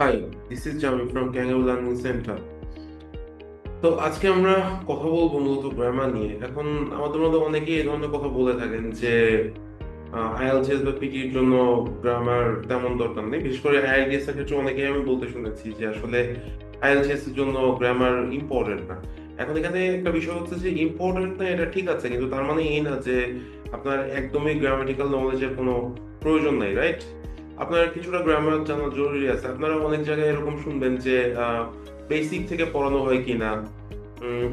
Hi, this is Jami from Kangaroo Learning Center. তো আজকে আমরা কথা বলবো মূলত গ্রামার নিয়ে। এখন আমাদের মধ্যে অনেকেই এই ধরনের কথা বলে থাকেন যে আইএলটিএস বা পিটির জন্য গ্রামার তেমন দরকার নেই। বিশেষ করে আইএলটিএস এর ক্ষেত্রে অনেকেই আমি বলতে শুনেছি যে আসলে আইএলটিএস এর জন্য গ্রামার ইম্পর্টেন্ট না। এখন এখানে একটা বিষয় হচ্ছে যে ইম্পর্টেন্ট না, এটা ঠিক আছে, কিন্তু তার মানে এই না যে আপনার একদমই গ্রামাটিক্যাল নলেজের কোনো প্রয়োজন নেই, রাইট? আপনার কিছুটা গ্রামার জানা জরুরি আছে। আপনারা অনেক জায়গায় এরকম শুনবেন যে বেসিক থেকে পড়ানো হয় কিনা।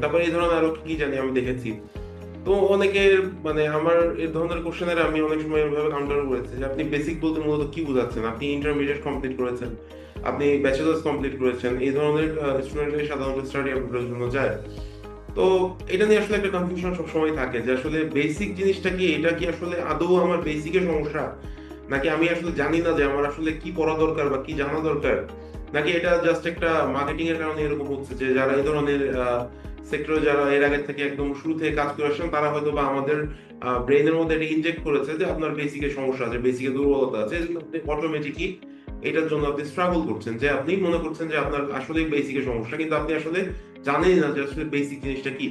তারপরে এই ধরনের আরো কি জানি আমি দেখেছি। তো অনেকের মানে আমার এই ধরনের কোশ্চেনের আমি অনেক সময় এভাবে কাউন্টার করেছি যে আপনি বেসিক বলতে মূলত কি বোঝাচ্ছেন? আপনি ইন্টারমিডিয়েট কমপ্লিট করেছেন, আপনি ব্যাচেলার্স কমপ্লিট করেছেন, এই ধরনের স্টুডেন্টের সাধারণত স্টাডি অ্যাপ্রোচের জন্য যায়। তো এটা নিয়ে আসলে একটা কনফিউশন সবসময় থাকে যে আসলে বেসিক জিনিসটা কি, এটা কি আসলে আদৌ আমার বেসিকের সমস্যা, নাকি আমি আসলে জানি না যে আমার আসলে কি পড়া দরকার বা কি জানা দরকার, নাকি এটা জাস্ট একটা মার্কেটিং এর কারণে এরকম হচ্ছে যে যারা এই ধরনের সেক্টরে যারা এর আগে থেকে একদম শুরু থেকে কাজ করে আসছেন তারা হয়তো বা আমাদের ব্রেনের মধ্যে এটা ইনজেক্ট করেছে যে আপনার বেসিকের সমস্যা আছে, বেসিকের দুর্বলতা আছে, আপনি অটোমেটিকই এটার জন্য আপনি স্ট্রাগল করছেন, যে আপনি মনে করছেন যে আপনার আসলে বেসিকের সমস্যা, কিন্তু আপনি আসলে জানেনই না যে আসলে বেসিক জিনিসটা কি।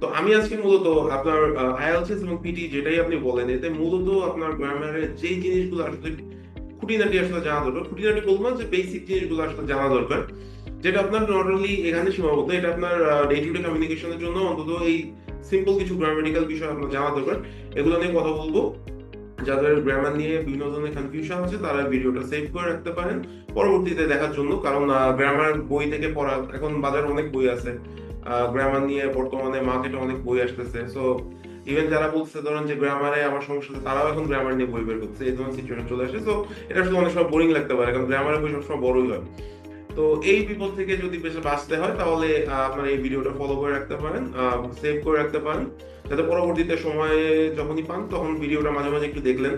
তো আমি আজকে মূলত আপনার আইএলটিএস এবং পিটি যেটাই আপনি বলেন, এতে মূলত আপনার গ্রামারের যেই জিনিসগুলো আসলে খুঁটিনাটি আসলে জানা দরকার, খুঁটিনাটি বলবো না, যে বেসিক জিনিসগুলো আসলে জানা দরকার, যেটা আপনার নট অনলি এখানে সীমাবদ্ধ, এটা আপনার ডে টু ডে কমিউনিকেশনের জন্য অন্তত এই সিম্পল কিছু গ্রামাটিক্যাল বিষয় আপনার জানা দরকার। এগুলো নিয়ে কথা বলবো। যাদের গ্রামার নিয়ে বিভিন্ন ধরনের কনফিউশন আছে তারা ভিডিওটা সেভ করে রাখতে পারেন পরবর্তীতে দেখার জন্য, কারণ গ্রামার বই থেকে পড়া, এখন বাজারে অনেক বই আছে গ্রামার নিয়ে, বর্তমানে মার্কেটে অনেক বই আসতেছে। সো ইভেন যারা বলছে ধরেন যে গ্রামারে আমার সমস্যা আছে, তারাও এখন গ্রামার নিয়ে বই বের করছে, এই ধরনের সিচুয়েশন চলে আসে। সো এটা আসলে অনেক সময় বোরিং লাগতে পারে, কারণ গ্রামারের বই সবসময় বড়ই হয়। তো এই বিপদ থেকে যদি বেশ বাঁচতে হয় তাহলে আপনারা এই ভিডিওটা ফলো করে রাখতে পারেন, সেভ করে রাখতে পারেন, যাতে পরবর্তীতে সময়ে যখনই পান তখন ভিডিওটা মাঝে মাঝে একটু দেখলেন,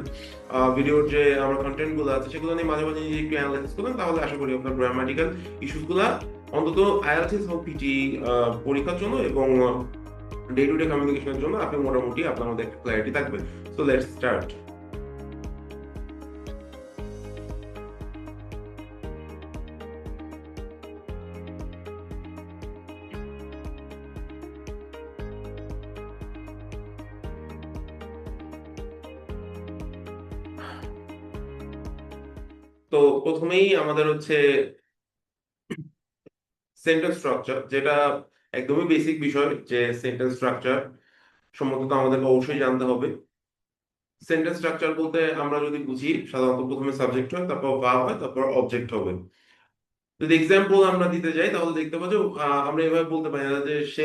ভিডিওর যে আমার কন্টেন্ট গুলো আছে সেগুলো নিয়ে মাঝে মাঝে নিজে একটু অ্যানালাইসিস করলেন, তাহলে আশা করি আপনার গ্রামাটিক্যাল ইস্যুস গুলা অন্তত আইএলটিএস এবং পিটি পরীক্ষার জন্য এবং ডে টু ডে কমিউনিকেশনের জন্য আপনি মোটামুটি আপনার মধ্যে একটা ক্ল্যারিটি থাকবে। So let's start. তো প্রথমেই আমাদের হচ্ছে সেন্টেন্স স্ট্রাকচার, যেটা একদমই বেসিক বিষয়, যে সেন্টেন্স স্ট্রাকচার সম্বন্ধে তো আমাদেরকে অবশ্যই জানতে হবে। সেন্টেন্স স্ট্রাকচার বলতে আমরা যদি বুঝি, সাধারণত প্রথমে সাবজেক্ট হয়, তারপর ভার্ব হয়, তারপর অবজেক্ট হবে। যদি এক্সাম্পল আমরা দিতে যাই তাহলে দেখতে পাবো যে আমরা এভাবে বলতে পারি না যে সে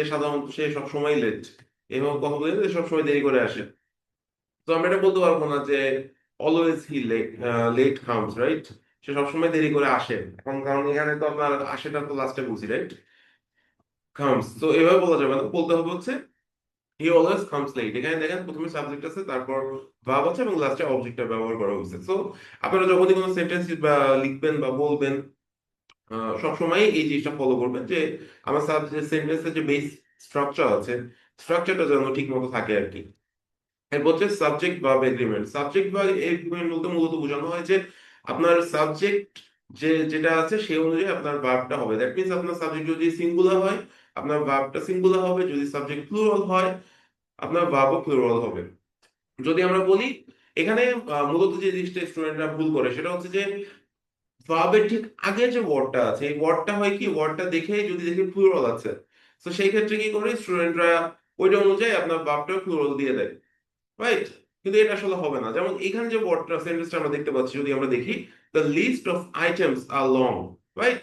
সবসময় লেট, এভাবে কথা বলি না যে সবসময় দেরি করে আসে। তো আমরা এটা বলতে পারবো না যে always he late, late comes, right? সে সবসময় দেরি করে আসে, এখন কারণ এখানে তো আপনার আশেটা তো লাস্টে বুঝি, রাইট? কামস, তো এভাবে বলা যাবে না, বলতে হবে হচ্ছে হি অলওয়েজ কামস লেট। এখানে দেখেন প্রথমে সাবজেক্ট আছে, তারপর ভার্ব আছে এবং লাস্টে অবজেক্টটা ব্যবহার করা হয়েছে। সো আপনারা যখনই কোনো সেন্টেন্স বা লিখবেন বা বলবেন, সবসময় এই জিনিসটা ফলো করবেন যে আমার সেন্টেন্সের যে বেস স্ট্রাকচার আছে, স্ট্রাকচারটা যেন ঠিক মতো থাকে আর কি। এরপর হচ্ছে subject verb agreement. Subject verb agreement বলতে মূলত বোঝানো হয় যে আপনার সাবজেক্ট যেটা আছে সেই অনুযায়ী আপনার ভার্বটা হবে। দ্যাট মিনস আপনার সাবজেক্ট যদি সিঙ্গুলার হয় আপনার ভার্বটা সিঙ্গুলার হবে, যদি সাবজেক্ট প্লুরাল হয় আপনার ভার্বও প্লুরাল হবে। যদি আমরা বলি এখানে মূলত যে জিনিসটা স্টুডেন্টরা ভুল করে সেটা হচ্ছে যে ভার্বের ঠিক আগে যে ওয়ার্ডটা আছে এই ওয়ার্ডটা হয় কি, ওয়ার্ডটা দেখে যদি দেখি প্লুরাল আছে, তো সেই ক্ষেত্রে কি করে স্টুডেন্টরা ওইটা অনুযায়ী আপনার ভার্বটা প্লুরাল দিয়ে দেয়, রাইট? কিন্তু এটা আসলে হবে না। যেমন এখানে যে ওয়ার্ডটা সেন্টেন্সটা আমরা দেখতে পাচ্ছি, যদি আমরা দেখি the list of items are long, right?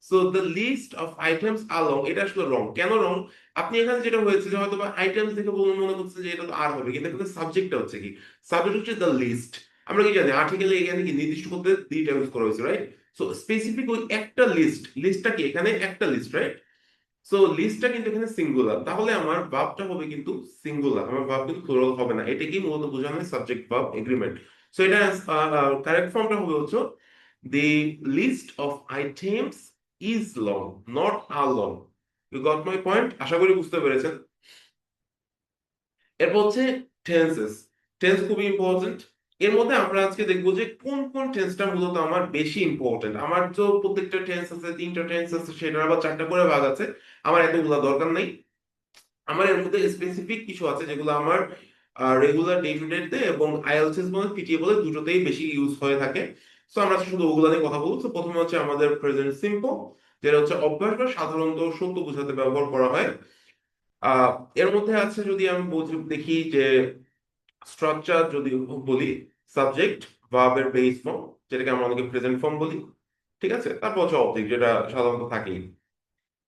So the list of items are long, এটা আসলে রং। কেন রং? আপনি এখানে যেটা হয়েছে যে হয়তো বা আইটেমস দেখে মনে করছে যে এটা তো আর হবে, কিন্তু এখানে সাবজেক্টটা হচ্ছে কি, সাবজেক্ট হচ্ছে দ্য লিস্ট। আমরা কি জানি আর্টিকেলে এখানে কি নির্দিষ্ট করতে দুইটা ইউজ করা হয়েছে, রাইট? সো স্পেসিফিক ওই একটা লিস্ট, লিস্টটা কি এখানে একটা লিস্ট, রাইট? সো লিস্টটা কিন্তু এখানে সিঙ্গুলার, তাহলে আমার ভার্বটা হবে কিন্তু সিঙ্গুলার, আমার ভার্ব কিন্তু প্লুরাল হবে না। এটা কি মূলত বোঝানো হয় সাবজেক্ট ভার্ব এগ্রিমেন্ট। সো এটা কারেক্ট ফর্মটা হবে হচ্ছে the list of items is long, not are long. You got my point, আশা করি বুঝতে পেরেছেন। এরপর হচ্ছে টেন্সেস। টেন্স খুবই ইম্পর্টেন্ট। এর মধ্যে আমরা আজকে দেখবো যে কোন কোন টেন্সটা মূলত আমার বেশি ইম্পর্টেন্ট। আমার তো প্রত্যেকটা টেন্স আছে, তিনটা টেন্স আছে, সেটার আবার চারটা করে ভাগ আছে, আমার এতগুলা দরকার নেই। আমার এর মধ্যে স্পেসিফিক কিছু আছে যেগুলো আমার রেগুলার ডে টু ডে এবং আইএলটিএস বলে পিটিএ বলে দুটোতেই বেশি ইউজ হয়ে থাকে। সো আমরা আজকে শুধু ওগুলো নিয়ে কথা বলবো। তো প্রথমে হচ্ছে আমাদের প্রেজেন্ট সিম্পল, যেটা হচ্ছে অভ্যাস বা সাধারণত সত্য বোঝাতে ব্যবহার করা হয়। আহ এর মধ্যে আছে, যদি আমি দেখি যে স্ট্রাকচার যদি বলি, সাবজেক্ট, ভার্বের বেস ফর্ম, যেটাকে আমরা অনেকে প্রেজেন্ট ফর্ম বলি, ঠিক আছে, তারপর হচ্ছে অবজেক্ট, যেটা সাধারণত থাকেই।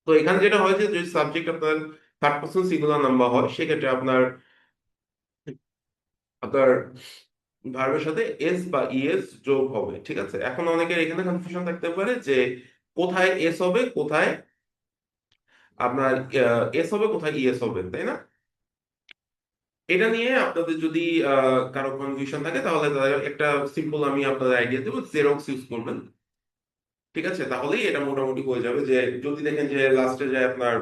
তো এখানে যেটা হয় যে যদি সাবজেক্ট আপনার থার্ড পার্সন সিঙ্গুলার নাম্বার হয়, সেক্ষেত্রে আপনার আপনার ভার্বের সাথে এস বা ইএস যোগ হবে, ঠিক আছে। এখন অনেকের এখানে কনফিউশন থাকতে পারে যে কোথায় এস হবে, কোথায় আপনার এস হবে, কোথায় ইএস হবে, তাই না? এটা নিয়ে আপনাদের যদি কারো কনফিউশন থাকে, তাহলে তাদের একটা সিম্পল আমি আপনাদের আইডিয়া দেবো, জেরক্স ইউজ করবেন, ঠিক আছে। তাহলেই এটা মোটামুটি হয়ে যাবে। যে যদি দেখেন যে লাস্টে যায় আপনার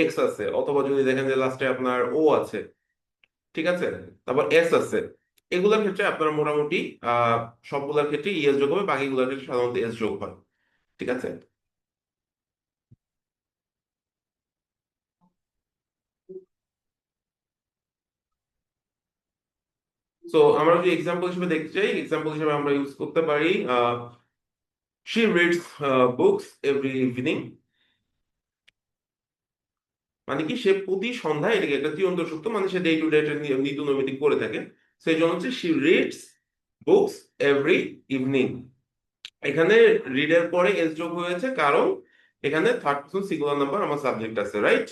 এক্স আছে, অথবা যদি দেখেন যে লাস্টে আপনার ও আছে, ঠিক আছে, তারপর এস আছে, এগুলোর ক্ষেত্রে আপনার মোটামুটি আহ সবগুলোর ক্ষেত্রে ইএস যোগ হবে, বাকিগুলোর ক্ষেত্রে সাধারণত এস যোগ হয়, ঠিক আছে। সো আমরা যদি এক্সাম্পল হিসেবে দেখতে চাই, এক্সাম্পল হিসেবে আমরা ইউজ করতে পারি she reads books every evening. মানে কি, সে প্রতি সন্ধ্যায়, এটাকে একটা চিরন্তন সত্য, মানে সে ডে টু ডে নিত্য নৈমিত্তিক করে থাকে। সেই জন্য হচ্ছে she reads books every evening. এখানে রিডের পরে এস যোগ হয়েছে, কারণ এখানে থার্ড পারসন সিঙ্গুলার নাম্বার আমার সাবজেক্ট আছে, রাইট?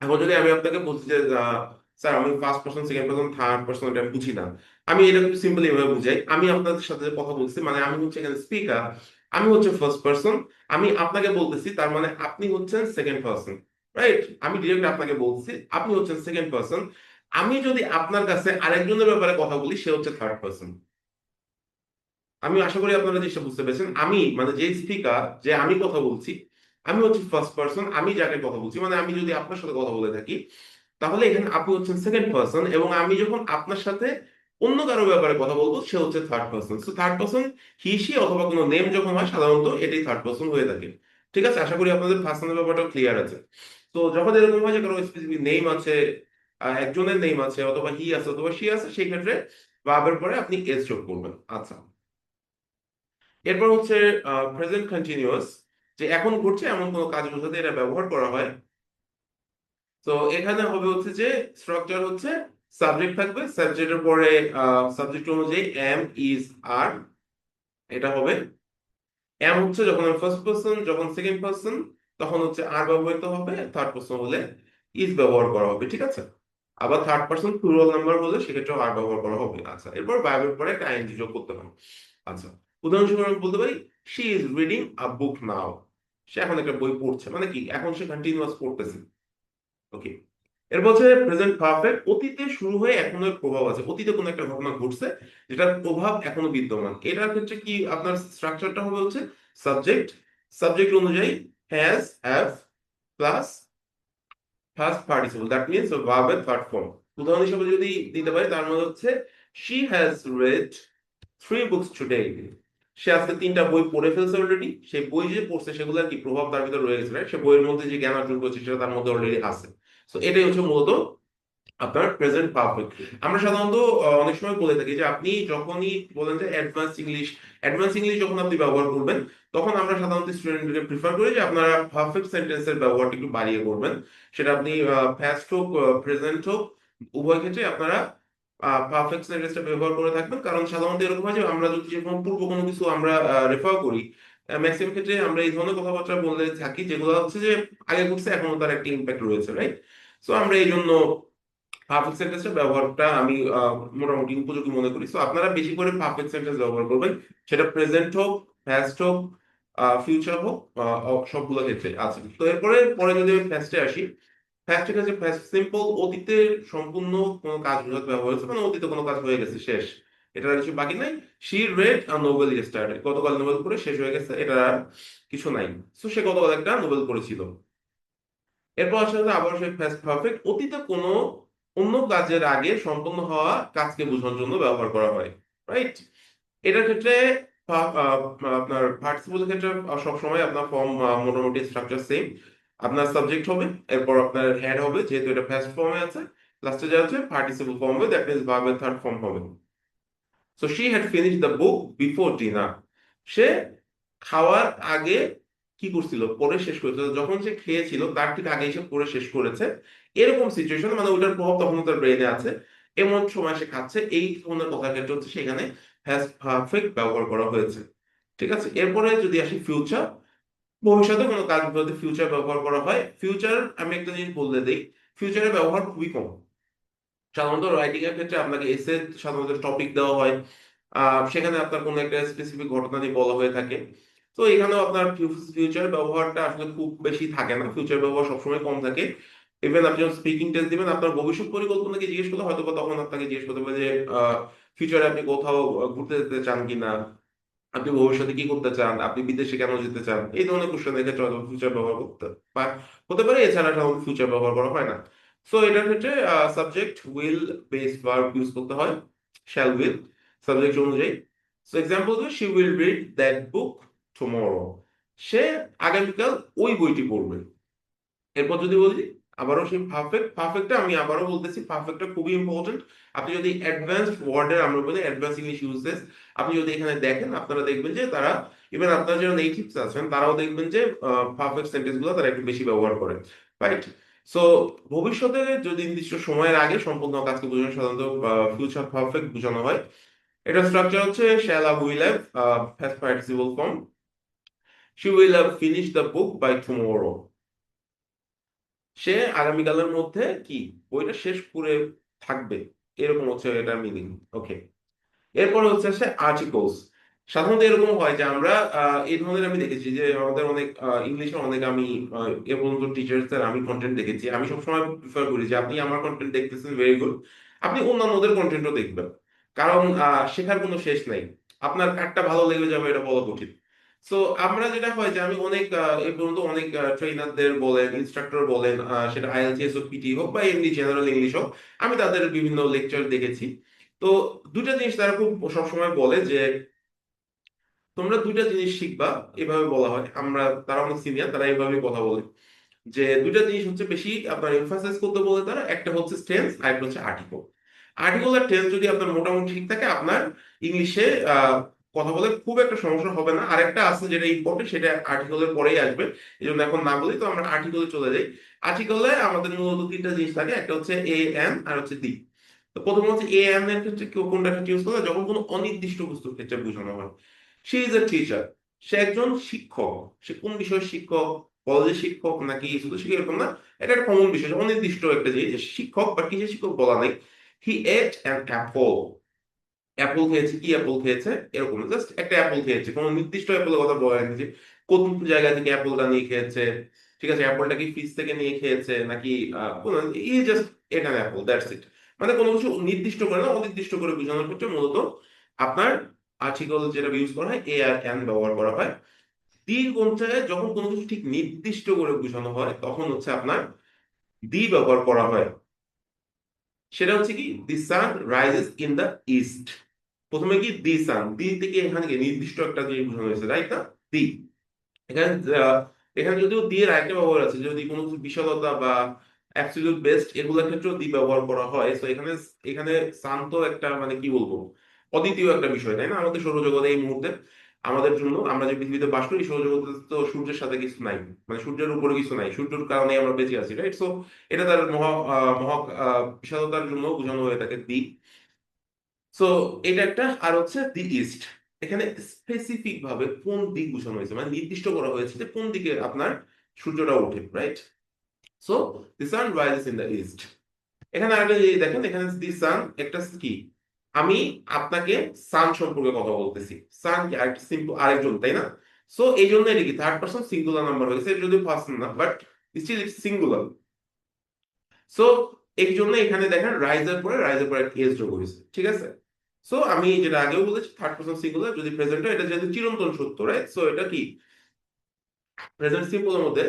এখন যদি আমি আপনাকে বলছি যে স্যার আমি first person, second person, third person এটা বুঝি না, আমি এটা খুব সিম্পলি এভাবে বুঝাই। আমি আপনাদের সাথে যে কথা বলছি, মানে আমি হচ্ছে এখানে স্পিকার, আমি হচ্ছে ফার্স্ট পারসন, আমি আপনাকে বলতেছি, তার মানে আপনি হচ্ছেন সেকেন্ড পারসন, রাইট? আমি ডিরেক্ট আপনাকে বলছি, আপনি হচ্ছেন সেকেন্ড পারসন। আমি যদি আপনার কাছে আরেকজনের ব্যাপারে কথা বলি, সে হচ্ছে থার্ড পারসন। আমি আশা করি আপনারা জিনিসটা বুঝতে পেরেছেন। আমি মানে যে স্পিকার, যে আমি কথা বলছি, আমি হচ্ছে ফার্স্ট পারসন, আমি যাকে কথা বলছি, মানে আমি যদি আপনার সাথে কথা বলে থাকি, তাহলে এখানে আপনি হচ্ছেন সেকেন্ড পারসন, এবং আমি যখন আপনার সাথে অন্য কারো ব্যাপারে কথা বলবো, সে হচ্ছে third person. So third person he she অথবা কোনো নেম যখন হয়, সাধারণত এটাই থার্ড পারসন হয়ে থাকে, ঠিক আছে। আশা করি আপনাদের পার্সোনাল ব্যাপারটা ক্লিয়ার আছে। তো যখন এরকম হয় যে কারো স্পেসিফিক নেম আছে, একজনের নেম আছে, অথবা হি আছে অথবা সি আছে, সেই ক্ষেত্রে ভার্বের পরে আপনি এস যোগ করবেন। আচ্ছা, এরপর হচ্ছে প্রেজেন্ট কন্টিনিউয়াস, যে এখন ঘটছে এমন কোনো কাজ বোঝাতে এটা ব্যবহার করা হয়। তো এখানে হবে হচ্ছে যে স্ট্রাকচার হচ্ছে সাবজেক্ট থাকবে, সাবজেক্টের পরে সাবজেক্ট অনুযায়ী এম, ইজ, আর, এটা হবে। এম হচ্ছে যখন ফার্স্ট পার্সন, যখন সেকেন্ড পার্সন, তখন হচ্ছে আর ব্যবহৃত হবে, থার্ড পার্সন হলে ইজ ব্যবহার করা হবে, ঠিক আছে। আবার থার্ড পার্সন প্লুরাল নাম্বার হলে সেক্ষেত্রে আর ব্যবহার করা হবে। আচ্ছা, এরপর ভার্বের পরে একটা আইএনজি যোগ করতে হবে। আচ্ছা, উদাহরণস্বরূপ আমি বলতে পারি শি ইজ রিডিং আ বুক নাও। সে এখন একটা বই পড়ছে, মানে কি, এখন সে কন্টিনিউয়াস পড়তেছে। ওকে, এর বলছে প্রেজেন্ট পারফেক্ট, অতীতে শুরু হয়ে এখনো এর প্রভাব আছে, অতীতে কোনো একটা ঘটনা ঘটছে যেটার প্রভাব এখনো বিদ্যমান। এটার ক্ষেত্রে কি আপনার স্ট্রাকচারটা হবে হচ্ছে সাবজেক্ট, সাবজেক্ট অনুযায়ী has, have plus first participle, that means ভার্বের থার্ড ফর্ম। উদাহরণ হিসেবে যদি দিতে পারি, তার মধ্যে হচ্ছে she has read three books today. সে আজকে তিনটা বই পড়ে ফেলছে অলরেডি। সেই বই যে পড়ছে, সেগুলোর কি প্রভাব তার ভিতরে রয়ে গেছে, right? সে বইয়ের মধ্যে যে জ্ঞান অর্জন করছে, সেটা তার মধ্যে অলরেডি আছে। তো এটাই হচ্ছে মূলত আপনার প্রেজেন্ট পারফেক্ট। আমরা সাধারণত অনেক সময় বলে থাকি যে আপনি যখনই বলেন যে অ্যাডভান্স ইংলিশ, অ্যাডভান্স ইংলিশ যখন আপনি ব্যবহার করবেন, তখন আমরা সাধারণত স্টুডেন্টদেরকে প্রিফার করি যে আপনারা পারফেক্ট সেন্টেন্সের ব্যবহারটা একটু বাড়িয়ে করবেন। সেটা আপনি ফার্স্ট হোক, প্রেজেন্ট হোক, উভয় ক্ষেত্রে আপনারা পারফেক্ট সেন্টেন্সটা ব্যবহার করে থাকবেন। কারণ সাধারণত এরকম হয় যে আমরা যদি যে কোনো পূর্ব কোনো কিছু আমরা রেফার করি, ম্যাক্সিমাম ক্ষেত্রে আমরা এই ধরনের কথাবার্তা বলে থাকি যেগুলো হচ্ছে যে আগে ঘটছে, এখনো তার একটা ইম্প্যাক্ট রয়েছে, রাইট? সো আমরা এই জন্য পারফেক্ট সেন্টেন্সের ব্যবহারটা আমি মোটামুটি উপযোগী মনে করি। সো আপনারা বেশি করে পারফেক্ট সেন্টেন্স ব্যবহার করবেন, সেটা প্রেজেন্ট হোক, পাস্ট হোক, ফিউচার হোক, সবগুলো ক্ষেত্রে আছে। তো এরপরে পরে যদি আমি ফার্স্টে আসি, ফার্স্ট ঠিক আছে, ফার্স্ট সিম্পল, অতীতে সম্পূর্ণ কোনো কাজ বোঝাতে ব্যবহার হয়েছে, মানে অতীতে কোনো কাজ হয়ে গেছে, শেষ, এটা আর কিছু বাকি নাই। She red a Nobel yesterday, গতকাল নোবেল পড়ে শেষ হয়ে গেছে, এটা আর কিছু নাই। সো সে গতকাল একটা নোবেল পড়েছিল। এরপর আসলে আবার সেই ফার্স্ট পারফেক্ট, অতীতে কোনো অন্য কাজের আগে সম্পন্ন হওয়া কাজকে বোঝানোর জন্য ব্যবহার করা হয়, রাইট? এটার ক্ষেত্রে আপনার পার্টিসিপলের ক্ষেত্রে সবসময় আপনার ফর্ম মোটামুটি স্ট্রাকচার সেম। আপনার সাবজেক্ট হবে, এরপর আপনার হেড হবে, যেহেতু এটা ফার্স্ট ফর্মে আছে, লাস্টে যা আছে পার্টিসিপল ফর্ম হবে, দ্যাট মিনস ভার্বের থার্ড ফর্ম হবে। So she had finish the book before dinner. সে খাওয়ার আগে কি করছিল, পড়ে শেষ করেছিল। যখন সে খেয়েছিল তার ঠিক আগে সে পড়ে শেষ করেছে। এরকম সিচুয়েশন, মানে ওইটার প্রভাব তখন তার ব্রেনে আছে, এমন সময় সে খাচ্ছে, এই ধরনের কথার ক্ষেত্রে হচ্ছে সেখানে হ্যাজ পারফেক্ট ব্যবহার করা হয়েছে। ঠিক আছে, এরপরে যদি আসি ফিউচার, ভবিষ্যতে কোনো কাজ বলতে ফিউচার ব্যবহার করা হয়। ফিউচার আমি একটা জিনিস বলতে দিই, ফিউচারের ব্যবহার খুবই কম। সাধারণত রাইটিং এর ক্ষেত্রে আপনাকে এসে সাধারণত টপিক দেওয়া হয়, সেখানে আপনার কোনো একটা স্পেসিফিক ঘটনা নিয়ে বলা হয়ে থাকে। তো এখানেও আপনার ফিউচার ব্যবহারটা আসলে খুব বেশি থাকে না, ফিউচার ব্যবহার সবসময় কম থাকে। ইভেন আপনি যখন স্পিকিং টেস্ট দিবেন, আপনার ভবিষ্যৎ পরিকল্পনাকে জিজ্ঞেস করলে হয়তো বা তখন আপনাকে জিজ্ঞেস করতে হবে যে ফিউচারে আপনি কোথাও ঘুরতে যেতে চান কিনা, আপনি ভবিষ্যতে কি করতে চান, আপনি বিদেশে কেন যেতে চান, এই ধরনের কোশ্চেনের ক্ষেত্রে হয়তো ফিউচার ব্যবহার করতে হতে পারে। এছাড়া সাধারণত ফিউচার ব্যবহার করা হয় না। সো এটার ক্ষেত্রে subject will base verb use করতে হয়, শ্যাল উইল সাবজেক্ট অনুযায়ী। So example, she will read that book tomorrow. সে আগামীকাল ওই বইটি পড়বে। এরপর যদি বলি আবারও সেই পারফেক্ট, পারফেক্টটা আমি আবারও বলতেছি, পারফেক্টটা খুবই ইম্পর্টেন্ট। আপনি যদি অ্যাডভান্সড ওয়ার্ডের, আমরা বলি অ্যাডভান্স ইংলিশ ইউজেস, আপনি যদি এখানে দেখেন, আপনারা দেখবেন যে তারা, ইভেন আপনারা যারা নেটিভস আছেন তারাও দেখবেন যে পারফেক্ট সেন্টেন্স গুলো তারা একটু বেশি ব্যবহার করে, রাইট? সো ভবিষ্যতে যদি নির্দিষ্ট সময়ের আগে সম্পূর্ণ কাজকে বোঝানো সাধারণত ফিউচার পারফেক্ট বোঝানো হয়। এটা স্ট্রাকচার হচ্ছে shall have, will have, past participle form, she will have finished the book by tomorrow। সে আগামীকালের মধ্যে কি বইটা শেষ করে থাকবে, এরকম হচ্ছে এটার মিনিং। ওকে, এরপর হচ্ছে আসে আর্টিকলস। সাধারণত এরকম হয় যে আমরা এই ধরনের, আমি দেখেছি যে আমাদের অনেক ইংলিশে অনেক, আমি এ পর্যন্ত টিচার্সদের আমি কন্টেন্ট দেখেছি, আমি সবসময় প্রিফার করি যে আপনি আমার কন্টেন্ট দেখতেছেন, ভেরি গুড, আপনি অন্যান্যদের কন্টেন্টও দেখবেন। কারণ শেখার কোনো শেষ নাই। আপনার কারটা ভালো লেগে যাবে এটা বলা কঠিন। সো আমরা যেটা হয় যে আমি অনেক এ পর্যন্ত অনেক ট্রেনারদের বলেন, ইনস্ট্রাক্টর বলেন, সেটা আইএলটিএস হোক, পিটি হোক, বা এমনি জেনারেল ইংলিশ হোক, আমি তাদের বিভিন্ন লেকচার দেখেছি। তো দুইটা জিনিস তারা খুব সবসময় বলে যে তোমরা দুইটা জিনিস শিখবা, এভাবে বলা হয়। আমরা, তারা অনেক সিনিয়র, তারা এইভাবে কথা বলে যে দুইটা জিনিস হচ্ছে বেশি আপনার এমফাসাইজ করতে বলে তারা, একটা হচ্ছে টেন্স আর একটা হচ্ছে আর্টিকেল। আর্টিকেল আর টেন্স যদি আপনার মোটামুটি ঠিক থাকে, আপনার ইংলিশে কথা বলে খুব একটা সমস্যা হবে না। আরেকটা আছে যেটা ইম্পর্টেন্ট, সেটা আর্টিকেলের পরেই আসবে, এই জন্য এখন না বলি, তো আমরা আর্টিকেলে চলে যাই। আর্টিকেলে আমাদের মূলত তিনটা জিনিস থাকে, একটা হচ্ছে এ এন আর হচ্ছে দি। তো প্রথম হচ্ছে এ এন এর ক্ষেত্রে কেউ কোনটা ইউজ করে যখন কোনো অনির্দিষ্ট বস্তুর ক্ষেত্রে বোঝানো হয়। সে ইজ এ টিচার, সে একজন শিক্ষক। সে কোন বিষয়ের শিক্ষক, কলেজের শিক্ষক নাকি স্কুল শিক্ষক, এরকম না। এটা একটা কমন বিষয় যে অনির্দিষ্ট একটা জিনিস, যে শিক্ষক বা কিসের শিক্ষক বলা নেই। হি এট অ্যান অ্যাপল। অ্যাপল খেয়েছে, কি অ্যাপল খেয়েছে, এরকম জাস্ট একটা অ্যাপল খেয়েছে, কোনো নির্দিষ্ট অ্যাপলের কথা বলা হয়নি যে কোন জায়গা থেকে অ্যাপলটা নিয়ে খেয়েছে। ঠিক আছে, অ্যাপলটা কি ফ্রিজ থেকে নিয়ে খেয়েছে নাকি কোনো, ই জাস্ট এটা অ্যাপল, দ্যাটস ইট। মানে কোনো কিছু নির্দিষ্ট করে না, অনির্দিষ্ট করে বোঝানোর ক্ষেত্রে মূলত আপনার আর্টিকেল যেটা ইউজ করা হয়, এ আর এন ব্যবহার করা হয়। দীর পঞ্চায়ে যখন কোনো কিছু ঠিক নির্দিষ্ট করে বোঝানো হয় তখন হচ্ছে আপনার দি ব্যবহার করা হয়। সেটা হচ্ছে কি, the sun rises in the east. প্রথমে কি দি সান, দি থেকে এখানে কি নির্দিষ্ট একটা জিনিস বোঝানো হয়েছে, রাইট না? দি, এখানে আহ, এখানে যদিও দি এর আরেকটা ব্যবহার আছে, যদি কোনো কিছু বিশালতা বা অ্যাবসলিউট বেস্ট এগুলোর ক্ষেত্রেও দি ব্যবহার করা হয়। তো এখানে, এখানে সান তো একটা, মানে কি বলবো, অদ্বিতীয় একটা বিষয়, তাই না? আমাদের সৌরজগতে এই মুহূর্তে আমাদের জন্য, আমরা যে পৃথিবীতে বাস করি, সৌরজগতে তো সূর্যের সাথে কিছু নাই, মানে সূর্যের উপরে কিছু নাই, সূর্যের কারণে আমরা বেঁচে আছি, রাইট? সো এটা তার মহা বিশালতার জন্য বোঝানো হয়ে থাকে দি। সো এটা একটা। আর হচ্ছে দি ইস্ট, এখানে স্পেসিফিক ভাবে কোন দিক বোঝানো হয়েছে, মানে নির্দিষ্ট করা হয়েছে যে কোন দিকে আপনার সূর্যটা ওঠে, right? So the sun rises in the east. এখানে আরেকটা জিনিস দেখেন, এখানে দি সান একটা কি, আমি আপনাকে সান সম্পর্কে কথা বলতেছি। সান কি আরেকটা সিম্পল আরেকজন, তাই না? সো এই জন্য এটা কি থার্ড পারসন সিঙ্গুলার নাম্বার হয়েছে, যদি ফার্স্ট না, but still it's singular. So এই জন্য এখানে দেখেন রাইজের পরে এস যোগ হয়েছে, ঠিক আছে? সো আমি যেটা আগেও বলেছি, থার্ড পারসন সিঙ্গুলার যদি প্রেজেন্ট হয়, এটা যেহেতু চিরন্তন সত্য, রাইট? সো এটা কি প্রেজেন্ট সিম্পলের মধ্যে,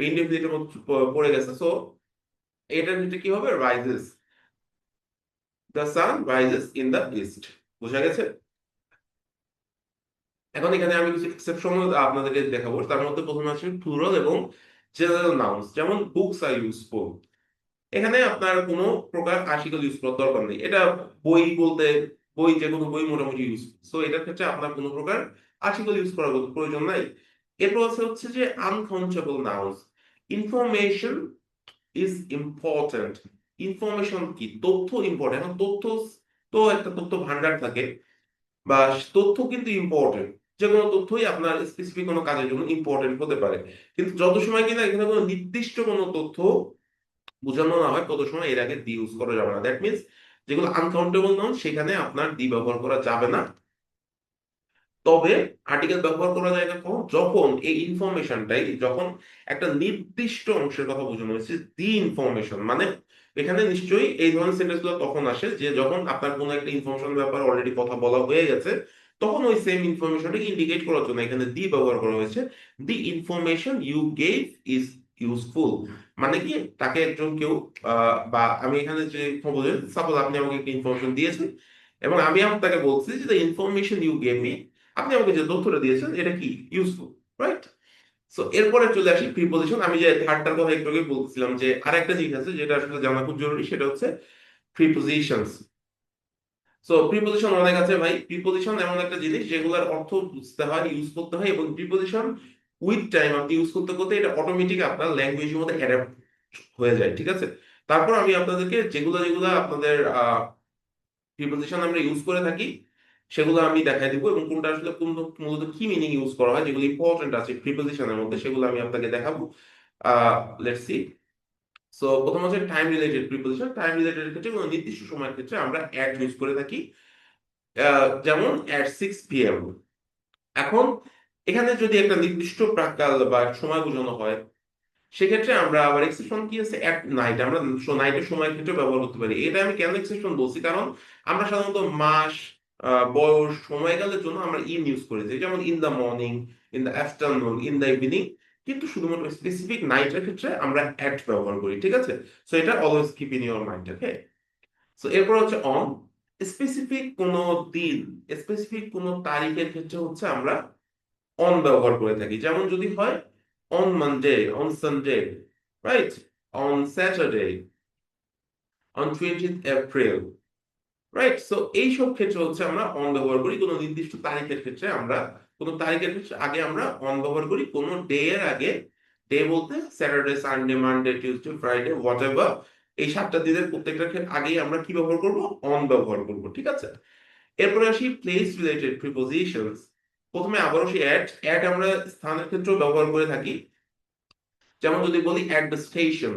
ইনডেফিনিটের মধ্যে পড়ে গেছে। সো এটার ক্ষেত্রে কি হবে, rises. The sun rises in the east. বোঝা গেছে? এখন এখানে আমি কিছু এক্সেপশন আপনাদেরকে দেখাবো। তার মধ্যে প্রথমে আছে প্লুরাল এবং জেনারেল নাউন্স। যেমন বুকস আর ইউজফুল, এখানে আপনার কোনো প্রকার আর্টিকেল ইউজ করার দরকার নেই। এটা বই বলতে বই, যে কোনো বই মোটামুটি ইউজ, সো এটার ক্ষেত্রে আপনার কোনো প্রকার আর্টিকেল ইউজ করার কোনো প্রয়োজন নাই। এরপর আছে হচ্ছে যে uncountable nouns. Information is important. Information কি? তথ্য ইম্পর্টেন্ট। এখন তথ্য তো একটা তথ্য ভান্ডার থাকে, বা তথ্য কিন্তু ইম্পর্টেন্ট। যে কোনো তথ্যই আপনার স্পেসিফিক কোনো কাজের জন্য ইম্পর্টেন্ট হতে পারে, কিন্তু যত সময় কিনা এখানে কোনো নির্দিষ্ট কোনো তথ্য বোঝানো না হয় তত সময় এর আগে দি ইউজ করা যাবে না। দ্যাট মিনস যেগুলো আনকাউন্টেবল নাউন সেখানে আপনার দি ব্যবহার করা যাবে না। তবে আর্টিকেল ব্যবহার করা যায় না কখন? যখন এই ইনফরমেশনটাই, যখন একটা নির্দিষ্ট অংশের কথা বোঝানো হয়েছে দি ইনফরমেশন, মানে এখানে নিশ্চয়ই এই ধরনের সেন্টেন্স গুলো তখন আসে যে যখন আপনার কোনো একটা ইনফরমেশন ব্যাপারে অলরেডি কথা বলা হয়ে গেছে, তখন ওই সেম ইনফরমেশনটাকে ইন্ডিকেট করার জন্য এখানে দি ব্যবহার করা হয়েছে। The information you gave is useful. মানে কি, তাকে একজন কেউ বা আমি এখানে যে বলি, সাপোজ আপনি আমাকে একটা ইনফরমেশন দিয়েছেন এবং আমি আপনাকে বলছি যে the information you gave me, আপনি আমাকে যে তথ্যটা দিয়েছেন এটা কি ইউজফুল, রাইট? সো এরপরে চলে আসি প্রিপোজিশন। আমি যে থার্ডটার কথা একটু আগে বলছিলাম যে আরেকটা জিনিস আছে যেটা আসলে জানা খুব জরুরি, সেটা হচ্ছে প্রিপোজিশনস। সো প্রিপোজিশন অনেক আছে ভাই। প্রিপোজিশন এমন একটা জিনিস যেগুলোর অর্থ বুঝতে হয়, ইউজ করতে হয়, এবং প্রিপোজিশন উইথ টাইম আপনি ইউজ করতে করতে এটা অটোমেটিক আপনার ল্যাঙ্গুয়েজের মধ্যে অ্যাডাপ্ট হয়ে যায়, ঠিক আছে? তারপর আমি আপনাদেরকে যেগুলো যেগুলো আপনাদের প্রিপোজিশন আমরা ইউজ করে থাকি সেগুলো আমি দেখাই দিব, এবং কোনটা আসলে কোন মূলত কি মিনিং ইউজ করা হয়, যেগুলো ইম্পর্টেন্ট আছে প্রিপোজিশনের মধ্যে, সেগুলো আমি আপনাকে দেখাবো। Let's see. সো প্রথম হচ্ছে time related preposition. Time related ক্ষেত্রে কোনো নির্দিষ্ট সময়ের ক্ষেত্রে আমরা অ্যাট ইউজ করে থাকি। যেমন অ্যাট 6 p.m. এখন এখানে যদি একটা নির্দিষ্ট প্রাক্কাল বা সময় বোঝানো হয়, সেক্ষেত্রে আমরা আবার এক্সেপশন কি আছে, এট নাইট, আমরা নাইটের সময়ের ক্ষেত্রে ব্যবহার করতে পারি। এটা আমি কেন এক্সেপশন বলছি, কারণ আমরা সাধারণত মাস, বয়স, সময়কালের জন্য আমরা ইন ইউজ করি, যেমন in the morning, in the afternoon, in the evening. কিন্তু শুধুমাত্র স্পেসিফিক নাইটের ক্ষেত্রে আমরা অ্যাট ব্যবহার করি, ঠিক আছে? সো এটা always keep in your mind, okay? So এরপর হচ্ছে অন। স্পেসিফিক কোনো দিন, স্পেসিফিক কোনো তারিখের ক্ষেত্রে হচ্ছে আমরা অন ব্যবহার করে থাকি। যেমন যদি হয় on Monday, on Sunday, right, on Saturday, on 20th April, right? So এইসব ক্ষেত্রে হচ্ছে আমরা অন ব্যবহার করি। কোনো নির্দিষ্ট তারিখের ক্ষেত্রে আমরা, কোনো তারিখের ক্ষেত্রে আগে আমরা অন ব্যবহার করি, কোনো ডে এর আগে। ডে বলতে Saturday, Sunday, Monday, Tuesday, Friday, what ever, এই 7টা দিনের প্রত্যেকটার ক্ষেত্রে আগেই আমরা কি ব্যবহার করব? অন ব্যবহার করব, ঠিক আছে? এরপরে আসি প্লেস রিলেটেড প্রিপোজিশনস। প্রথমে আবারও সেই অ্যাট আমরা স্থানের ক্ষেত্রেও ব্যবহার করে থাকি। যেমন যদি বলি অ্যাট দ্য স্টেশন,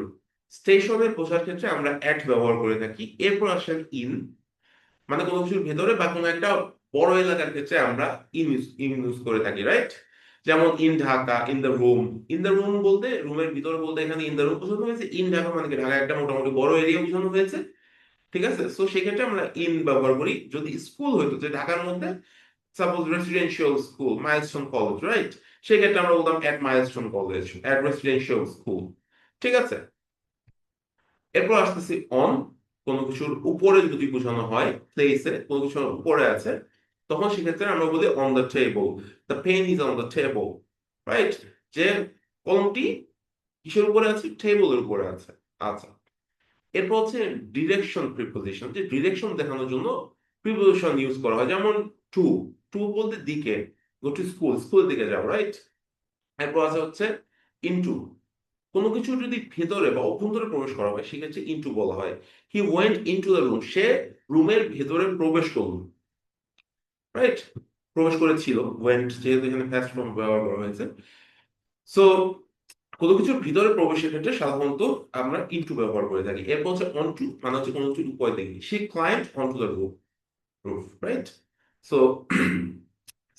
স্টেশনে পৌঁছার ক্ষেত্রে আমরা অ্যাট ব্যবহার করে থাকি। এরপর আসেন ইন, মানে কোনো কিছুর ভেতরে বা কোনো একটা বড় এলাকার ক্ষেত্রে আমরা ইন ইউজ করে থাকি, রাইট? যেমন in Dhaka, in the room. In the room বলতে রুমের ভিতর বলতে এখানে ইন দ্য রুম বোঝানো হয়েছে। ইন ঢাকা মানে কি, ঢাকা একটা মোটামুটি বড় এরিয়া বোঝানো হয়েছে, ঠিক আছে? সো সেক্ষেত্রে আমরা ইন ব্যবহার করি। যদি স্কুল হইতো যে ঢাকার মধ্যে, suppose residential school, milestone college, right, সেক্ষেত্রে আমরা বলতাম at milestone college, at residential school, ঠিক আছে? এরপর আসতেছি অন। কোনো কিছুর উপরে যদি বোঝানো হয়, প্লেসে কোনো কিছুর উপরে আছে, তখন সেক্ষেত্রে আমরা বলি on the table, the pen is on the table, right? যে কলমটি কিসের উপরে আছে? টেবলের উপরে আছে। আচ্ছা, এরপর হচ্ছে ডিরেকশন প্রিপোজিশন। যে ডিরেকশন দেখানোর জন্য প্রিপোজিশন ইউজ করা হয়। যেমন টু, টু বলতে দিকে, গো টু স্কুল, স্কুলের দিকে যাও, রাইট? এরপর আছে হচ্ছে ইনটু। কোনো কিছু যদি ভেতরে বা অভ্যন্তরে প্রবেশ করা হয় সেক্ষেত্রে ইনটু বলা হয়। He went into the room, সে রুমের ভেতরে প্রবেশ করল, রাইট? প্রবেশ করেছিল, ওয়েন্ট যেহেতু এখানে ফার্স্ট ফর্ম ব্যবহার করা হয়েছে। সো কোনো কিছুর ভিতরে প্রবেশের ক্ষেত্রে সাধারণত আমরা ইনটু ব্যবহার করে থাকি। এরপর হচ্ছে অনটু, মানে হচ্ছে কোনো কিছুর উপরে দিকে। সে climb onto the roof, right? So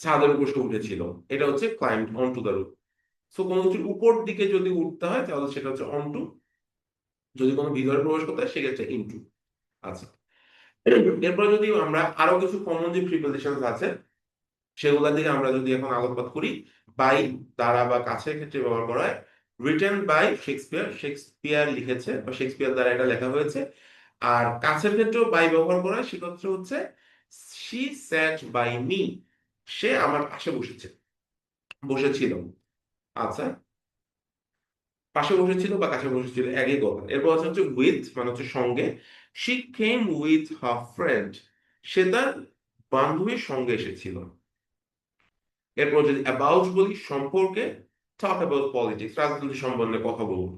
ছাদের উপর সে উঠেছিল, এটা হচ্ছে climb onto the roof. So কোনো কিছুর উপর দিকে যদি উঠতে হয় তাহলে সেটা হচ্ছে অনটু, যদি কোনো ভিতরে প্রবেশ করতে হয় সেক্ষেত্রে ইনটু। আচ্ছা, এরপরে যদি আমরা আরো কিছু কমন যে প্রিপোজিশন আছে সেগুলোর দিকে আমরা যদি এখন আলোকপাত করি। বাই, দ্বারা বা কাছের ক্ষেত্রে ব্যবহার করা হয়। রিটেন বাই শেক্সপিয়ার, শেক্সপিয়ার লিখেছে বা শেক্সপিয়ার দ্বারা এটা লেখা হয়েছে। আর কাছের ক্ষেত্রেও বাই ব্যবহার করা হয়, সেক্ষেত্রে হচ্ছে শি স্যাট বাই মি, সে আমার পাশে বসেছিল। আচ্ছা, পাশে বসেছিল বা কাছে বসেছিল একই কথা। এরপর হচ্ছে উইথ, মানে হচ্ছে সঙ্গে। She came with her friend, সে তার বান্ধবীর সঙ্গে এসেছিল। এরপর যদি অ্যাবাউট বলি, সম্পর্কে, টক অ্যাবাউট পলিটিক্স, রাজনীতি সম্বন্ধে কথা বলুন।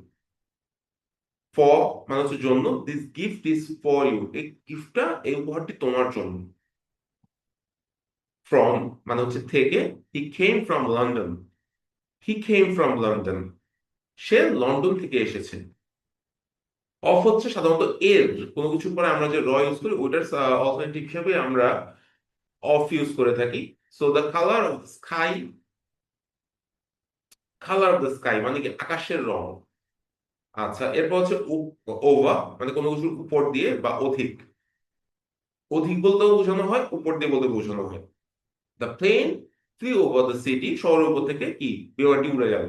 ফর মানে হচ্ছে জন্য, this gift is for you, এই গিফটটা, এই উপহারটি তোমার জন্য। ফ্রম মানে হচ্ছে থেকে, he came from London, he came from London, সে লন্ডন থেকে এসেছে। অফ হচ্ছে সাধারণত এর কোনো কিছুর পরে আমরা যে ইউজ করি ওইটার অল্টারনেটিভ হিসেবে আমরা অফ ইউজ করে থাকি। So the colour of the sky মানে কি আকাশের রং। আচ্ছা, এরপর হচ্ছে ওভার মানে কোনো কিছুর উপর দিয়ে বা অধিক। অধিক বলতেও বোঝানো হয়, উপর দিয়ে বলতে বোঝানো হয়। The plane flew over the city, শহরের উপর থেকে কি বিমানটি উড়ে গেল।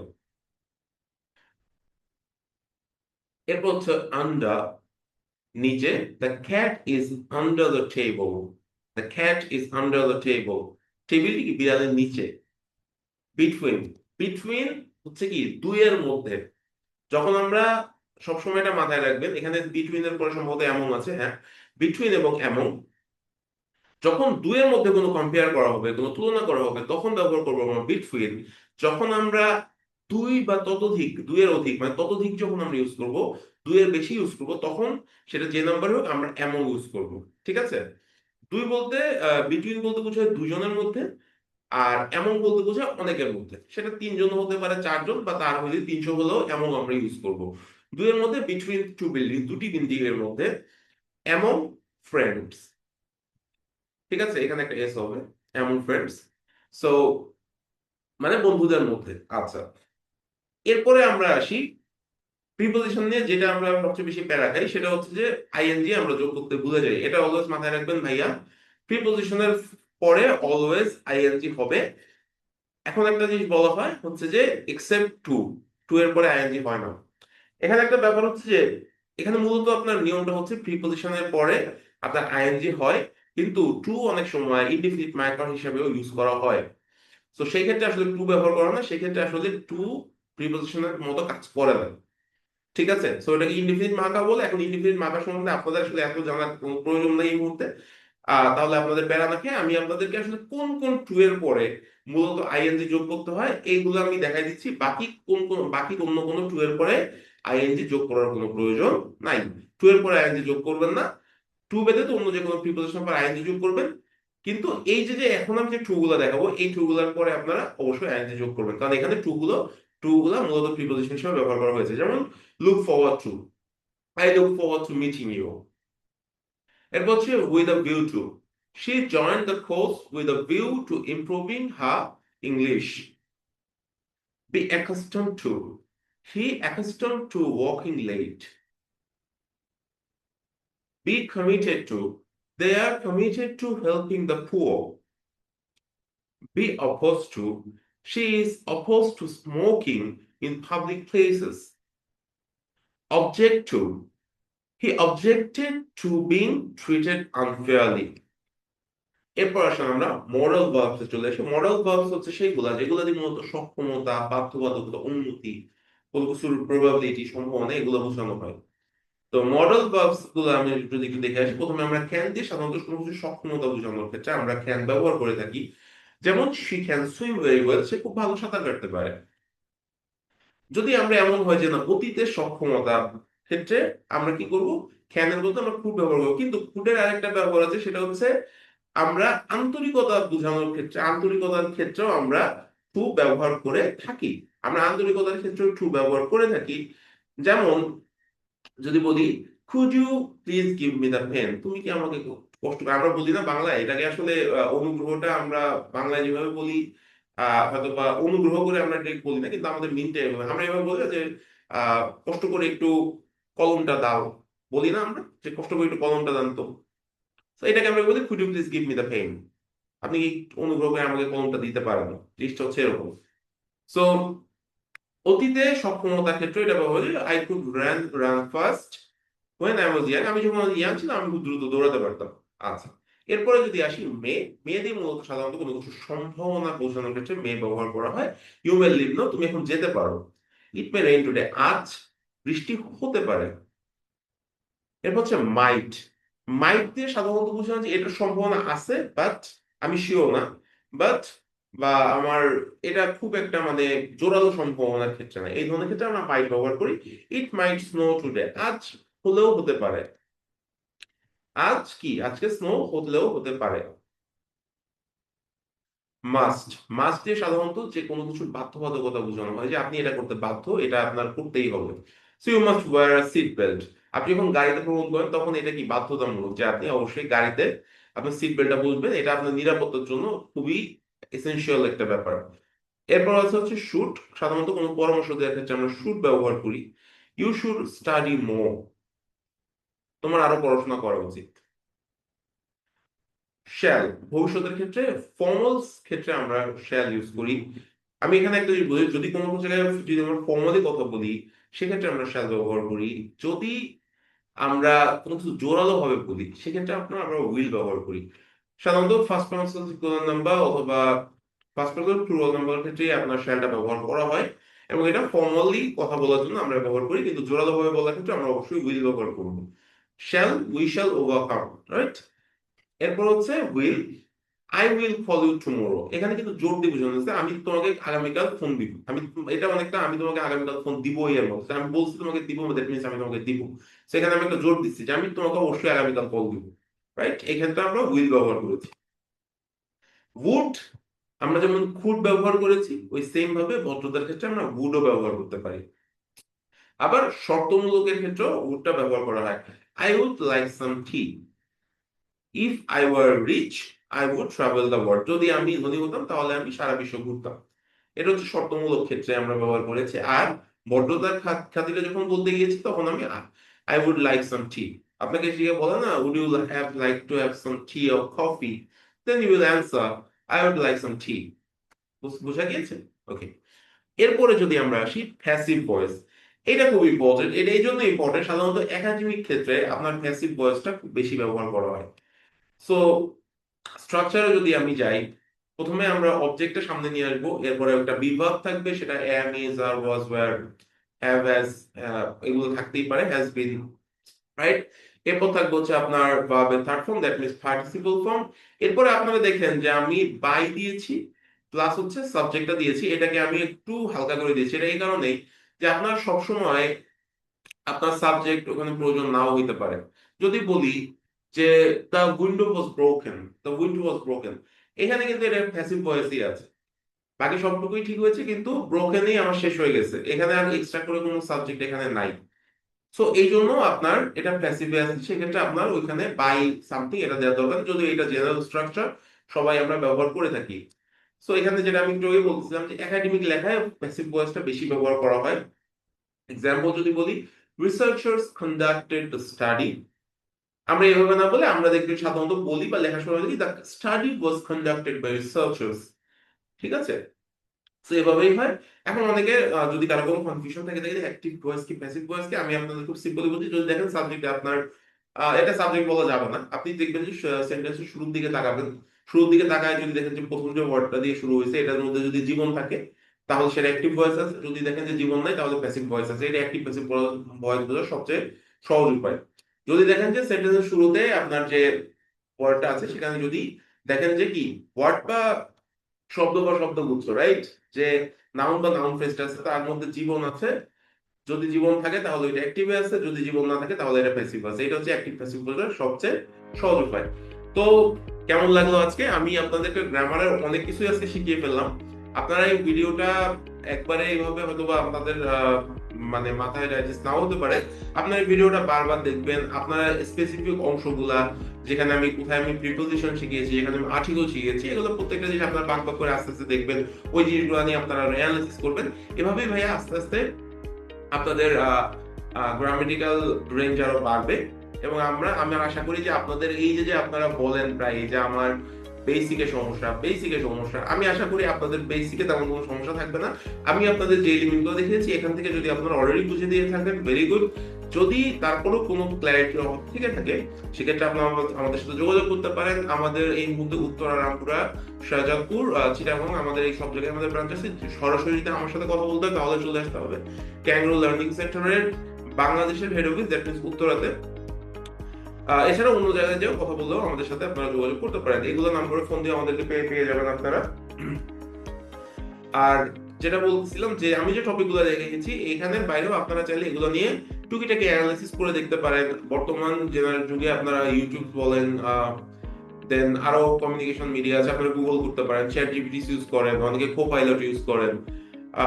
এরপর হচ্ছে আন্ডার, নিচে। The cat is under the table, the cat is under the table, টেবিলটি কি বিড়ালের নিচে। বিটুইন, বিটুইন হচ্ছে কি দুইয়ের মধ্যে। যখন আমরা, সবসময় এটা মাথায় রাখবেন, এখানে বিটুইন এর পরে সম্ভবত এমন আছে, হ্যাঁ, বিটুইন এবং এমন, যখন দুইয়ের মধ্যে কোনো কম্পেয়ার করা হবে, কোনো তুলনা করা হবে, তখন ব্যবহার করবো আমরা বিটুইন। যখন আমরা দুই বা ততোধিক, দুইয়ের অধিক মানে ততোধিক যখন আমরা ইউজ করব, দুইয়ের বেশি ইউজ করব, তখন সেটা যে নাম্বার হোক আমরা এমন ইউজ করব। ঠিক আছে। দুই বলতে, বিটুইন বলতে বোঝায় দুজনের মধ্যে, আর এমন বলতে বোঝায় অনেকের মধ্যে। সেটা তিনজন হতে পারে, চারজন, বা তার হইলে 300 হলেও এমন আমরা ইউজ করব। দুইয়ের মধ্যে, বিটুইন টু বিল্ডিং, দুটি বিল্ডিং এর মধ্যে। এমন ফ্রেন্ডস, ঠিক আছে, এখানে একটা এস হবে, এমন ফ্রেন্ডস। সো মানে বন্ধুদের মধ্যে। আচ্ছা, এরপরে আমরা আসি প্রিপোজিশন নিয়ে, যেটা আমরা সবচেয়ে বেশি প্যারা খাই, সেটা হচ্ছে যে আইএনজি আমরা যোগ করতে ভুলে যাই। এটা অলওয়েজ মাথায় রাখবেন ভাইয়া, প্রিপোজিশনের পরে অলওয়েজ আইএনজি হবে। এখন একটা জিনিস বলা হয় হচ্ছে যে এক্সেপ্ট টু, টু এর পরে আইএনজি হয় না। এখানে একটা ব্যাপার হচ্ছে যে, এখানে মূলত আপনার নিয়মটা হচ্ছে প্রিপোজিশনের পরে আপনার আইএনজি হয়, কিন্তু টু অনেক সময় ইনডিফিনিট মার্কার হিসেবেও ইউজ করা হয়। তো সেই ক্ষেত্রে আসলে টু ব্যবহার করা না, সেক্ষেত্রে আসলে টু প্রিপোজিশনের মতো কাজ করে না। ঠিক আছে, সো এটাকে ইনডিফিনিট মার্কার বলে। এখন ইনডিফিনিট মার্কার সম্বন্ধে আপনাদের আসলে এত জানার কোনো প্রয়োজন নেই এই মুহূর্তে। তাহলে আপনাদের প্যারা না খেয়ে আমি আপনাদেরকে আসলে কোন কোন টু এর পরে মূলত আইএনজি যোগ করতে হয় এইগুলো আমি দেখাই দিচ্ছি। বাকি অন্য কোনো টু এর পরে আইএনজি যোগ করার কোনো প্রয়োজন নাই। টু এর পরে আইএনজি যোগ করবেন না। টু বেদে তো অন্য যে কোনো প্রিপোজিশন পর আইএনজি যোগ করবেন। কিন্তু এই যে যে এখন আমি যে টু গুলো দেখাবো, এই টু গুলোর পরে আপনারা অবশ্যই আইএনজি যোগ করবেন, কারণ এখানে টু গুলো মূলত প্রিপোজিশন হিসেবে ব্যবহার করা হয়েছে। যেমন look forward to, I look forward to meeting you. এরপর হচ্ছে with a view to, she joined the course with a view to improving her English. Be accustomed to, he accustomed to walking late. Be committed to, they are committed to helping the poor. Be opposed to, she is opposed to smoking in public places. Object to, he objected to being treated unfairly. এরপর আসলে আমরা model ভার্বসে চলে আসি। Model verbs হচ্ছে সেইগুলা যেগুলো দিয়ে মূলত সক্ষমতা, বাধ্যবাধকতা, উন্নতি, কোনো কিছুর প্রবাবিলিটি, সম্ভাবনা, এগুলো বোঝানো হয়। তো মডেল ভার্বস গুলো আমি যদি একটু দেখে আসি, প্রথমে আমরা ক্যান দিয়ে সাধারণত কোনো কিছু সক্ষমতা বোঝানোর ক্ষেত্রে আমরা ক্যান ব্যবহার করে থাকি। যেমন she can swim very well, সে খুব ভালো সাঁতার কাটতে পারে। যদি আমরা এমন হয় যে না অতীতের সক্ষমতা ক্ষেত্রে আমরা কি করব, ক্যানের বলতে আমরা খুব ব্যবহার করবো। কিন্তু খুডের আরেকটা ব্যবহার আছে, সেটা হচ্ছে আমরা আন্তরিকতা বোঝানোর ক্ষেত্রে, আন্তরিকতার ক্ষেত্রেও আমরা টু ব্যবহার করে থাকি। আমরা আন্তরিকতার ক্ষেত্রেও টু ব্যবহার করে থাকি। যেমন যদি বলি could you please give me the pen, তুমি কি আমাকে কষ্ট করে, আমরা বলি না বাংলায় এটাকে আসলে অনুগ্রহটা আমরা বাংলায় যেভাবে বলি, হয়তো বা অনুগ্রহ করে আমরা এটা বলি না, কিন্তু আমাদের মিনটা এভাবে, আমরা এভাবে বলি যে কষ্ট করে একটু কলমটা দাও, বলি না আমরা যে কষ্ট করে একটু কলমটা দান তো। তো এটাকে আমরা বলি could you please give me the pen, আপনি কি অনুগ্রহ করে আমাকে কলমটা দিতে পারেন। জিনিসটা হচ্ছে এরকম। সো অতীতে সক্ষমতার ক্ষেত্রে এটা ব্যবহার হয়, I could run fast when I was young, আমি যখন ইয়াং ছিলাম আমি খুব দ্রুত দৌড়াতে পারতাম। আচ্ছা, এরপরে যদি আসি মে, মে দিয়ে মূলত সাধারণত কোনো কিছু সম্ভাবনা বোঝানোর ক্ষেত্রে মে ব্যবহার করা হয়। ইউ মে লিভ নাও, তুমি এখন যেতে পারো। ইট মে রেইন টুডে, আজ বৃষ্টি হতে পারে। এরপর হচ্ছে মাইট, মাইট দিয়ে সাধারণত বোঝানো যে এটার সম্ভাবনা আছে বাট আমি শিওর না, বাট বা আমার এটা খুব একটা মানে জোরালো সম্ভাবনার ক্ষেত্রে না, এই ধরনের ক্ষেত্রে আমরা মাইট ব্যবহার করি। ইট মাইট স্নো টুডে, আজ হলেও হতে পারে। আজ কি, আজকে স্নো হলেও হতে পারে। মাস্ট, মাস্ট দিয়ে সাধারণত যে কোনো কিছু বাধ্যবাধকতা বোঝানো হয় যে আপনি এটা করতে বাধ্য, এটা আপনার করতেই হবে। So you must wear a seat belt, আপনি যখন গাড়িতে ভ্রমণ করেন তখন এটা কি বাধ্যতামূলক যে আপনি অবশ্যই গাড়িতে আপনার সিট বেল্টটা বুঝবেন, এটা আপনার নিরাপত্তার জন্য খুবই এসেনশিয়াল একটা ব্যাপার। এরপর আছে হচ্ছে শুড, সাধারণত কোনো পরামর্শ দেওয়ার ক্ষেত্রে আমরা শুড ব্যবহার করি। ইউ শুড স্টাডি মোর, তোমার আরো পড়াশোনা করা উচিত। শ্যাল, ভবিষ্যতের ক্ষেত্রে ফর্মালস ক্ষেত্রে আমরা শ্যাল ইউজ করি। আমি এখানে একটা জিনিস বলি, যদি কোনো জায়গায় যদি আমরা ফর্মালি কথা বলি সেক্ষেত্রে আমরা শ্যাল ব্যবহার করি। যদি আমরা কোনো কিছু জোরালো ভাবে বলি সেক্ষেত্রে আমরা উইল ব্যবহার করি। সাধারণত ফার্স্ট পার্সন সিঙ্গুলার নাম্বার অথবা ফার্স্ট পার্সন প্লুরাল নাম্বার ক্ষেত্রে আপনার শ্যালটা ব্যবহার করা হয়, এবং এটা ফর্মালি কথা বলার জন্য আমরা ব্যবহার করি, কিন্তু জোরালো ভাবে বলার ক্ষেত্রে আমরা অবশ্যই উইল ব্যবহার করব। Shall, we shall overcome, right. এরপর হচ্ছে will, I will call you tomorrow, এখানে কিন্তু জোর দিয়ে বোঝানো হচ্ছে আমি তোমাকে আগামীকাল ফোন দিব। আমি এটা অনেকটা আমি তোমাকে আগামীকাল ফোন দিবই এর মতো, আমি বলছি তোমাকে দিব, দ্যাট মিনস আমি তোমাকে দিব। সেখানে আমি একটা জোর দিচ্ছি যে আমি তোমাকে অবশ্যই আগামীকাল কল দিব, রাইট। এই ক্ষেত্রে আমরা উইল ব্যবহার করেছি। উড, আমরা যেমন কুড ব্যবহার করেছি ওই সেম ভাবে ভদ্রতার ক্ষেত্রে আমরা উডও ব্যবহার করতে পারি। আবার শর্তমূলকের ক্ষেত্রেও উডটা ব্যবহার করা হয়। I would like some tea, if I were rich I would travel the world, যদি আমি ধনী হতাম তাহলে আমি সারা বিশ্ব ঘুরতাম। এটা হচ্ছে শর্তমূলক ক্ষেত্রে আমরা ব্যবহার করেছি। আর বর্ধতার খাতিরে যখন বলতে গিয়েছি তখন আমি I would like some tea, আপনাকে জিজ্ঞাসা বলে না would you have like to have some tea or coffee, then you will answer I would like some tea. বুঝা গিয়েছে? ওকে। এরপরে যদি আমরা আসি প্যাসিভ ভয়েস, এটা খুব ইম্পর্টেন্ট। এটা এই জন্য ইম্পর্টেন্ট, সাধারণত একাডেমিক ক্ষেত্রে আপনার প্যাসিভ ভয়েসটা খুব বেশি ব্যবহার করা হয়। সো স্ট্রাকচারে যদি আমি যাই, প্রথমে আমরা অবজেক্টের সামনে নিয়ে আসবো, এরপরে একটা বিভাগ থাকবে, সেটা am is are was were have has, এগুলো থাকতেই পারে, হ্যাজ বিন, রাইট। এরপর থাকবে হচ্ছে আপনার ভার্বের third form, that means participle form. এরপরে আপনারা দেখেন যে আমি বাই দিয়েছি প্লাস হচ্ছে সাবজেক্টটা দিয়েছি, এটাকে আমি একটু হালকা করে দিয়েছি। এটা এই কারণেই যে আপনার সবসময় আপনার সাবজেক্ট ওখানে প্রয়োজন নাও হইতে পারে। যদি বলি যে the window was broken, the window was broken, এখানে কিন্তু এটা প্যাসিভ ভয়েসই আছে, বাকি সবটুকুই ঠিক হয়েছে কিন্তু ব্রোকেনই আমার শেষ হয়ে গেছে, এখানে আর এক্সট্রা করে কোনো সাবজেক্ট এখানে নাই। সো এই জন্য আপনার এটা প্যাসিভে আছে, সেক্ষেত্রে আপনার ওইখানে বাই সামথিং এটা দেওয়া দরকার, যদি এটা জেনারেল স্ট্রাকচার সবাই আমরা ব্যবহার করে থাকি। সো এখানে যেটা আমি একটু আগে বলছিলাম যে একাডেমিক লেখায় প্যাসিভ ভয়েসটা বেশি ব্যবহার করা হয়। এক্সাম্পল যদি বলি, রিসার্চার্স কন্ডাক্টেড দ্য স্টাডি, আমরা এভাবে না বলে আমরা দেখবেন সাধারণত বলি বা লেখার সময় দেখি the study was conducted by researchers, ঠিক আছে। তো এভাবেই হয়। এখন অনেকে যদি কারো কোনো কনফিউশন থাকে দেখে অ্যাক্টিভ ভয়েস কি প্যাসিভ ভয়েস কি, আমি আপনাদের খুব সিম্পলি বলছি, যদি দেখেন সাবজেক্ট আপনার এটা সাবজেক্ট বলা যাবে না, আপনি দেখবেন যে সেন্টেন্সের শুরুর দিকে তাকাবেন, শুরুর দিকে তাকায় যদি দেখেন যে প্রথম যে ওয়ার্ডটা দিয়ে শুরু হয়েছে এটার মধ্যে যদি জীবন থাকে তাহলে সেটা অ্যাক্টিভ ভয়েস আছে, যদি দেখেন যে জীবন নাই তাহলে প্যাসিভ ভয়েস আছে। এটা অ্যাক্টিভ প্যাসিভ ভয়েস বোঝার সবচেয়ে সহজ উপায়। যদি দেখেন যে সেন্টেন্সের শুরুতে আপনার যে ওয়ার্ডটা আছে সেখানে যদি দেখেন যে কি ওয়ার্ড বা শব্দ বা শব্দগুচ্ছ, রাইট, যে নাউন বা নাউন ফ্রেজটা আছে তার মধ্যে জীবন আছে, যদি জীবন থাকে তাহলে এটা অ্যাক্টিভে আছে, যদি জীবন না থাকে তাহলে এটা প্যাসিভ আছে। এটা হচ্ছে অ্যাক্টিভ প্যাসিভ বোঝার সবচেয়ে সহজ উপায়। তো কেমন লাগলো আজকে, আমি আপনাদেরকে গ্রামারের অনেক কিছুই আজকে শিখিয়ে ফেললাম। আপনারা এই ভিডিওটা একবারে এইভাবে হয়তো বা আপনাদের মানে মাথায় ডাইজেস্ট নাও হতে পারে, আপনারা এই ভিডিওটা বারবার দেখবেন, আপনারা স্পেসিফিক অংশগুলা যেখানে আমি কোথায় আমি প্রিপোজিশন শিখিয়েছি, যেখানে আমি আর্টিকেল শিখিয়েছি, এগুলো প্রত্যেকটা জিনিস আপনারা ভাগ ভাগ করে আস্তে আস্তে দেখবেন, ওই জিনিসগুলো নিয়ে আপনারা অ্যানালাইসিস করবেন। এভাবেই ভাইয়া আস্তে আস্তে আপনাদের গ্রামেটিক্যাল রেঞ্জ আরো বাড়বে। এবং আমি আশা করি যে আপনাদের এই যে যে আপনারা বলেন প্রায় যে আমার বেসিকে সমস্যা, বেসিকে সমস্যা, আমি আশা করি আপনাদের বেসিকে তেমন কোনো সমস্যা থাকবে না। আমি আপনাদের যে লিমিটগুলো দেখিয়েছি এখান থেকে যদি আপনারা অলরেডি বুঝে দিয়ে থাকেন ভেরি গুড, যদি তারপরেও কোনো ক্ল্যারিটি অভাব থেকে থাকে, সেক্ষেত্রে আপনারা আমাদের সাথে যোগাযোগ করতে পারেন। আমাদের এই মুহূর্তে উত্তরা, রামপুরা, শাহজাদপুর, চিটাগং, আমাদের এই সব জায়গায় আমাদের ব্রাঞ্চ আছে। সরাসরি যদি আমার সাথে কথা বলতে হয় তাহলে চলে আসতে হবে ক্যাঙ্গারু লার্নিং সেন্টারের বাংলাদেশের হেড অফিস, দ্যাট মিনস উত্তরাতে। এছাড়া অন্য জায়গায় যেও কথা বললেও আমাদের সাথে আপনারা যোগাযোগ করতে পারেন। এগুলো নাম্বারে ফোন দিয়ে আমাদেরকে পেয়ে পেয়ে যাবেন আপনারা। আর যেটা বলছিলাম যে আমি যে টপিকগুলো রেখেছি এখানের বাইরেও আপনারা চাইলে এগুলো নিয়ে টুকিটাকি অ্যানালাইসিস করে দেখতে পারেন। বর্তমান জেনারেল যুগে আপনারা ইউটিউব বলেন, দেন আরো কমিউনিকেশন মিডিয়া আছে, আপনারা গুগল করতে পারেন, চ্যাট জিপিটি ইউজ করেন, অনেকে কোপাইলট ইউজ করেন।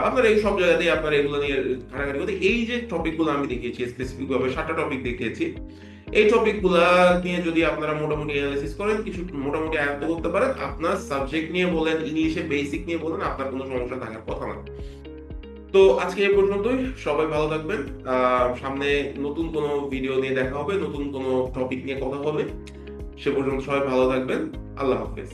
আপনারা এই সব জায়গাতেই আপনারা এগুলো নিয়ে ঘাটাঘাটি করতে, এই যে টপিকগুলো আমি দেখিয়েছি স্পেসিফিক ভাবে 7টা টপিক দেখিয়েছি, এই টপিকগুলা নিয়ে যদি আপনারা মোটামুটি অ্যানালাইসিস করেন, কিছু মোটামুটি আয়ত্ত করতে পারেন, আপনার সাবজেক্ট নিয়ে বলেন, ইংলিশে বেসিক নিয়ে বলেন, আপনার কোনো সমস্যা থাকার কথা না। তো আজকে এই পর্যন্তই, সবাই ভালো থাকবেন। সামনে নতুন কোনো ভিডিও নিয়ে দেখা হবে, নতুন কোনো টপিক নিয়ে কথা হবে। সে পর্যন্ত সবাই ভালো থাকবেন। আল্লাহ হাফেজ।